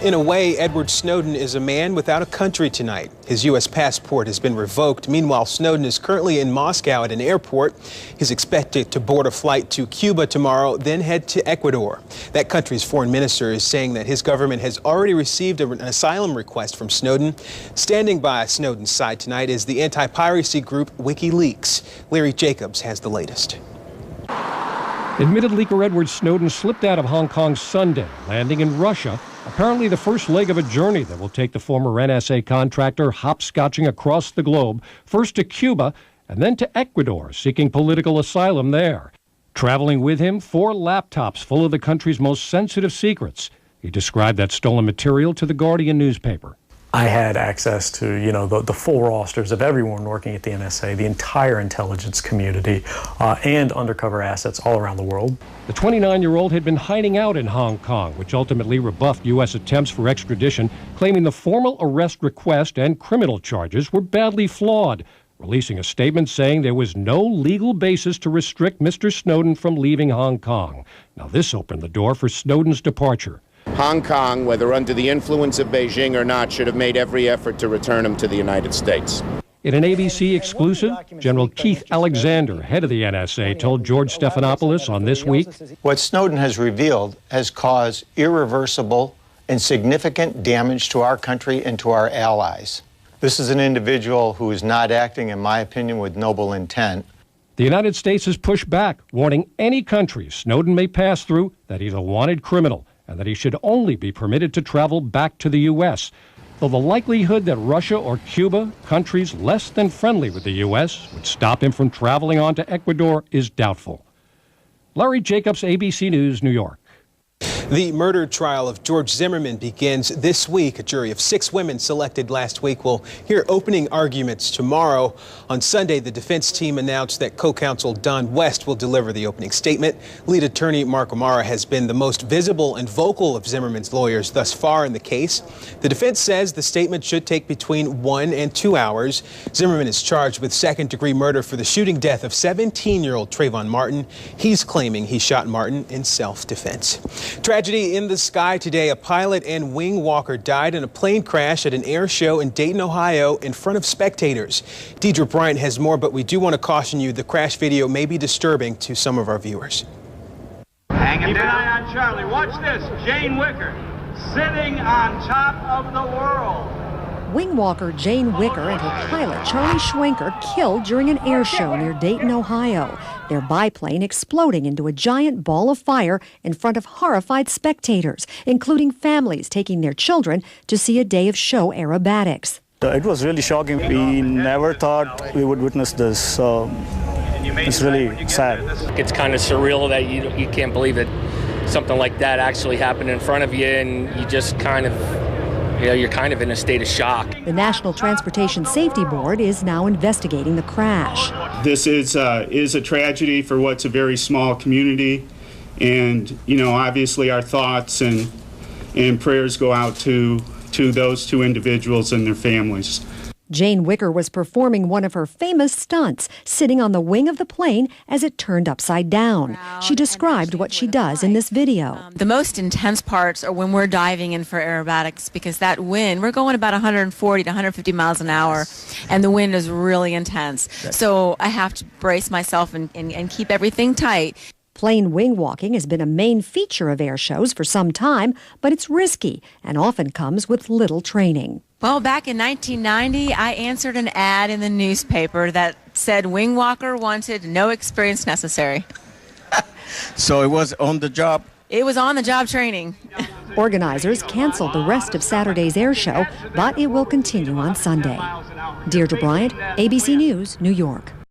In a way, Edward Snowden is a man without a country tonight. His U.S. passport has been revoked. Meanwhile, Snowden is currently in Moscow at an airport. He's expected to board a flight to Cuba tomorrow, then head to Ecuador. That country's foreign minister is saying that his government has already received an asylum request from Snowden. Standing by Snowden's side tonight is the anti-piracy group WikiLeaks. Larry Jacobs has the latest. Admitted leaker Edward Snowden slipped out of Hong Kong Sunday, landing in Russia, apparently the first leg of a journey that will take the former NSA contractor hopscotching across the globe, first to Cuba and then to Ecuador, seeking political asylum there. Traveling with him, 4 laptops full of the country's most sensitive secrets. He described that stolen material to the Guardian newspaper. I had access to, the full rosters of everyone working at the NSA, the entire intelligence community, and undercover assets all around the world. The 29-year-old had been hiding out in Hong Kong, which ultimately rebuffed U.S. attempts for extradition, claiming the formal arrest request and criminal charges were badly flawed, releasing a statement saying there was no legal basis to restrict Mr. Snowden from leaving Hong Kong. Now, this opened the door for Snowden's departure. Hong Kong, whether under the influence of Beijing or not, should have made every effort to return him to the United States. In an ABC exclusive, General Keith Alexander, head of the NSA, told George Stephanopoulos on This Week, what Snowden has revealed has caused irreversible and significant damage to our country and to our allies. This is an individual who is not acting, in my opinion, with noble intent. The United States has pushed back, warning any country Snowden may pass through that he's a wanted criminal and that he should only be permitted to travel back to the U.S., though the likelihood that Russia or Cuba, countries less than friendly with the U.S., would stop him from traveling on to Ecuador is doubtful. Larry Jacobs, ABC News, New York. The murder trial of George Zimmerman begins this week. A jury of 6 women selected last week will hear opening arguments tomorrow. On Sunday, the defense team announced that co-counsel Don West will deliver the opening statement. Lead attorney Mark O'Mara has been the most visible and vocal of Zimmerman's lawyers thus far in the case. The defense says the statement should take between 1 and 2 hours. Zimmerman is charged with second-degree murder for the shooting death of 17-year-old Trayvon Martin. He's claiming he shot Martin in self-defense. Tragedy in the sky today. A pilot and wing walker died in a plane crash at an air show in Dayton, Ohio, in front of spectators. Deidre Bryant has more, but we do want to caution you the crash video may be disturbing to some of our viewers. Keep an eye on Charlie. Watch this. Jane Wicker sitting on top of the world. Wing walker Jane Wicker and her pilot Charlie Schwenker killed during an air show near Dayton, Ohio. Their biplane exploding into a giant ball of fire in front of horrified spectators, including families taking their children to see a day of show aerobatics. It was really shocking. We never thought we would witness this, so it's really sad. It's kind of surreal that you can't believe that something like that actually happened in front of you, and you just kind of, you're kind of in a state of shock. The National Transportation Safety Board is now investigating the crash. This is a tragedy for what's a very small community, and obviously our thoughts and prayers go out to those 2 individuals and their families. Jane Wicker was performing one of her famous stunts, sitting on the wing of the plane as it turned upside down. She described what she does in this video. The most intense parts are when we're diving in for aerobatics, because that wind, we're going about 140 to 150 miles an hour, and the wind is really intense. So I have to brace myself and keep everything tight. Plane wing walking has been a main feature of air shows for some time, but it's risky and often comes with little training. Well, back in 1990, I answered an ad in the newspaper that said wing walker wanted, no experience necessary. So it was on the job? It was on the job training. Organizers canceled the rest of Saturday's air show, but it will continue on Sunday. Deirdre Bryant, ABC News, New York.